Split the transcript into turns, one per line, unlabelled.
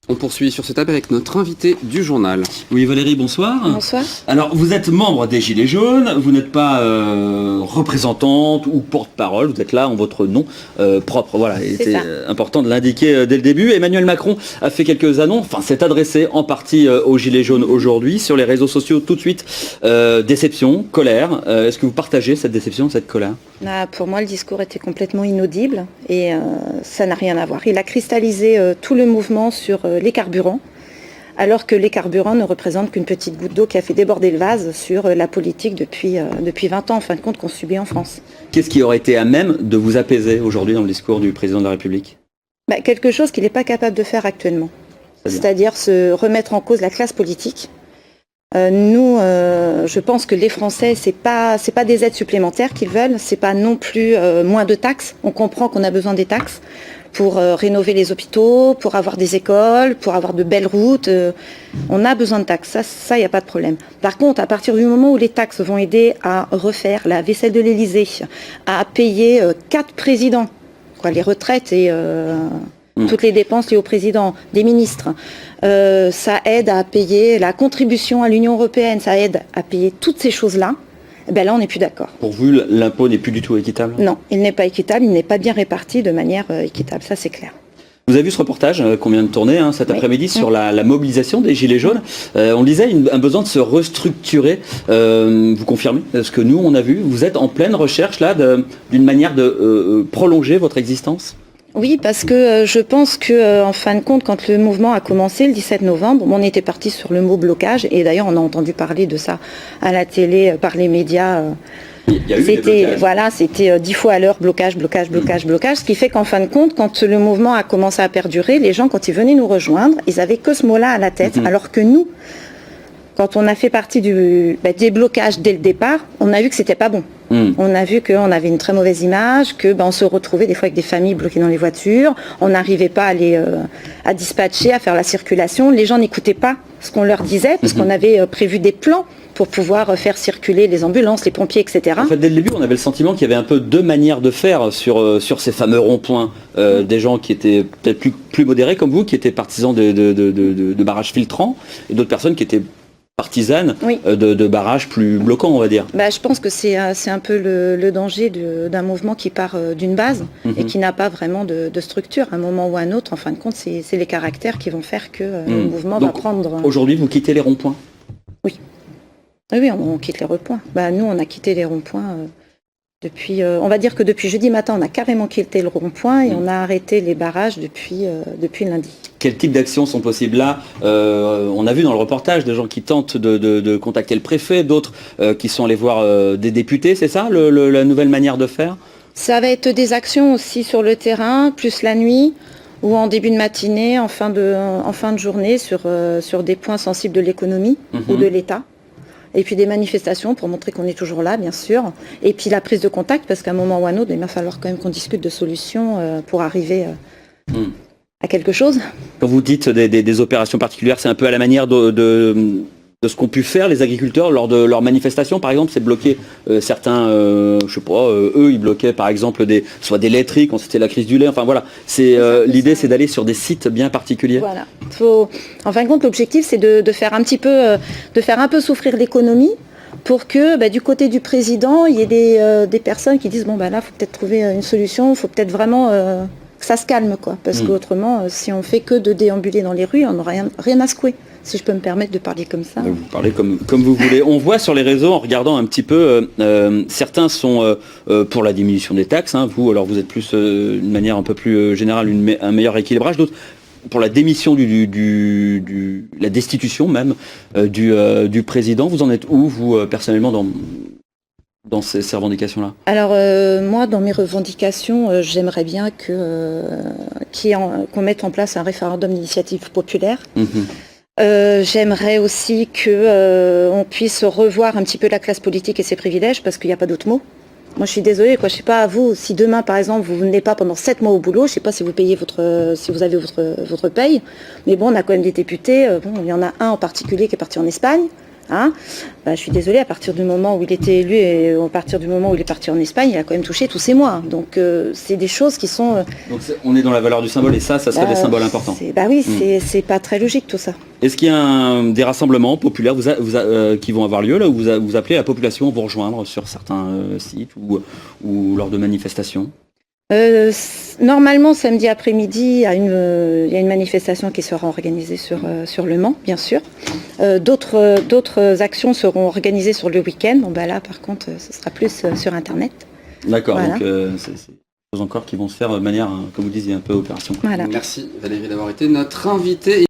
On poursuit sur ce table avec notre invité du journal.
Oui, Valérie, bonsoir.
Bonsoir.
Alors, vous êtes membre des Gilets jaunes, vous n'êtes pas représentante ou porte-parole, vous êtes là en votre nom propre. Voilà, il était important de l'indiquer dès le début. Emmanuel Macron a fait quelques annonces, s'est adressé en partie aux Gilets jaunes aujourd'hui, sur les réseaux sociaux tout de suite. Déception, colère. Est-ce que vous partagez cette déception, cette colère ?
Pour moi, le discours était complètement inaudible et ça n'a rien à voir. Il a cristallisé tout le mouvement sur les carburants, alors que les carburants ne représentent qu'une petite goutte d'eau qui a fait déborder le vase sur la politique depuis 20 ans, en fin de compte, qu'on subit en France.
Qu'est-ce qui aurait été à même de vous apaiser aujourd'hui dans le discours du président de la République ?
Quelque chose qu'il n'est pas capable de faire actuellement. C'est-à-dire se remettre en cause la classe politique. Je pense que les Français, c'est pas des aides supplémentaires qu'ils veulent, c'est pas non plus moins de taxes. On comprend qu'on a besoin des taxes pour rénover les hôpitaux, pour avoir des écoles, pour avoir de belles routes. On a besoin de taxes, ça, il n'y a pas de problème. Par contre, à partir du moment où les taxes vont aider à refaire la vaisselle de l'Élysée, à payer 4 présidents, les retraites et toutes les dépenses liées au président, des ministres, ça aide à payer la contribution à l'Union européenne, ça aide à payer toutes ces choses-là. Là, on n'est plus d'accord.
Pour vous, l'impôt n'est plus du tout équitable ?
Non, il n'est pas équitable, il n'est pas bien réparti de manière équitable, ça c'est clair.
Vous avez vu ce reportage qu'on vient de tourner cet après-midi sur la mobilisation des Gilets jaunes. On disait un besoin de se restructurer. Vous confirmez ce que nous, on a vu ? Vous êtes en pleine recherche là d'une manière de prolonger votre existence ?
Oui, parce que je pense que en fin de compte, quand le mouvement a commencé le 17 novembre, on était parti sur le mot blocage, et d'ailleurs on a entendu parler de ça à la télé, par les médias. C'était 10 fois à l'heure, blocage, ce qui fait qu'en fin de compte, quand le mouvement a commencé à perdurer, les gens, quand ils venaient nous rejoindre, ils avaient que ce mot-là à la tête, alors que nous, quand on a fait partie des blocages dès le départ, on a vu que c'était pas bon. On a vu qu'on avait une très mauvaise image, on se retrouvait des fois avec des familles bloquées dans les voitures, on n'arrivait pas à dispatcher, à faire la circulation. Les gens n'écoutaient pas ce qu'on leur disait, parce qu'on avait prévu des plans pour pouvoir faire circuler les ambulances, les pompiers, etc.
En fait, dès le début, on avait le sentiment qu'il y avait un peu deux manières de faire sur ces fameux ronds-points. Des gens qui étaient peut-être plus modérés comme vous, qui étaient partisans de barrages filtrants, et d'autres personnes qui étaient partisanes de barrages plus bloquants, on va dire.
Je pense que c'est un peu le danger d'un mouvement qui part d'une base et qui n'a pas vraiment de structure. À un moment ou à un autre, en fin de compte, c'est les caractères qui vont faire que le mouvement va prendre...
Aujourd'hui, vous quittez les ronds-points ?
Oui. Oui, on quitte les ronds-points. Nous, on a quitté les ronds-points depuis... on va dire que depuis jeudi matin, on a carrément quitté le rond-point et on a arrêté les barrages depuis lundi.
Quel type d'actions sont possibles là ? On a vu dans le reportage des gens qui tentent de contacter le préfet, d'autres qui sont allés voir des députés, c'est ça la nouvelle manière de faire ?
Ça va être des actions aussi sur le terrain, plus la nuit, ou en début de matinée, en fin de journée, sur des points sensibles de l'économie ou de l'État. Et puis des manifestations pour montrer qu'on est toujours là, bien sûr. Et puis la prise de contact, parce qu'à un moment ou à un autre, il va falloir quand même qu'on discute de solutions pour arriver à quelque chose.
Quand vous dites des opérations particulières, c'est un peu à la manière de ce qu'ont pu faire les agriculteurs lors de leurs manifestations, par exemple, c'est bloquer certains, eux, ils bloquaient par exemple soit des laiteries quand c'était la crise du lait, l'idée c'est d'aller sur des sites bien particuliers.
Voilà. En fin de compte, l'objectif c'est de faire un peu souffrir l'économie pour que du côté du président, il y ait des personnes qui disent là, il faut peut-être trouver une solution, il faut peut-être vraiment que ça se calme, parce qu'autrement, si on fait que de déambuler dans les rues, on n'aura rien à secouer. Si je peux me permettre de parler comme ça.
Vous parlez comme vous voulez. On voit sur les réseaux, en regardant un petit peu, certains sont pour la diminution des taxes. Vous êtes plus d'une manière un peu plus générale, un meilleur équilibrage. D'autres pour la démission la destitution même du président. Vous en êtes où, vous, personnellement, dans ces revendications-là ? Alors,
moi, dans mes revendications, j'aimerais bien qu'on mette en place un référendum d'initiative populaire. J'aimerais aussi qu'on puisse revoir un petit peu la classe politique et ses privilèges, parce qu'il n'y a pas d'autre mot. Moi, je suis désolée, je sais pas, vous, si demain, par exemple, vous venez pas pendant 7 mois au boulot, je sais pas si vous payez si vous avez votre paye, mais on a quand même des députés, il y en a un en particulier qui est parti en Espagne, Hein, je suis désolée, à partir du moment où il était élu et à partir du moment où il est parti en Espagne, il a quand même touché tous ses mois. Donc c'est des choses qui sont...
Donc on est dans la valeur du symbole et ça serait des symboles importants.
C'est pas très logique tout ça.
Est-ce qu'il y a des rassemblements populaires qui vont avoir lieu là, où vous appelez la population à vous rejoindre sur certains sites ou lors de manifestations?
Normalement, samedi après-midi, il y a une manifestation qui sera organisée sur Le Mans, bien sûr. D'autres actions seront organisées sur le week-end. Bon, là, par contre, ce sera plus sur Internet.
D'accord,
voilà.
Donc c'est des choses encore qui vont se faire de manière, comme vous disiez, un peu opération.
Voilà.
Merci Valérie d'avoir été notre invitée.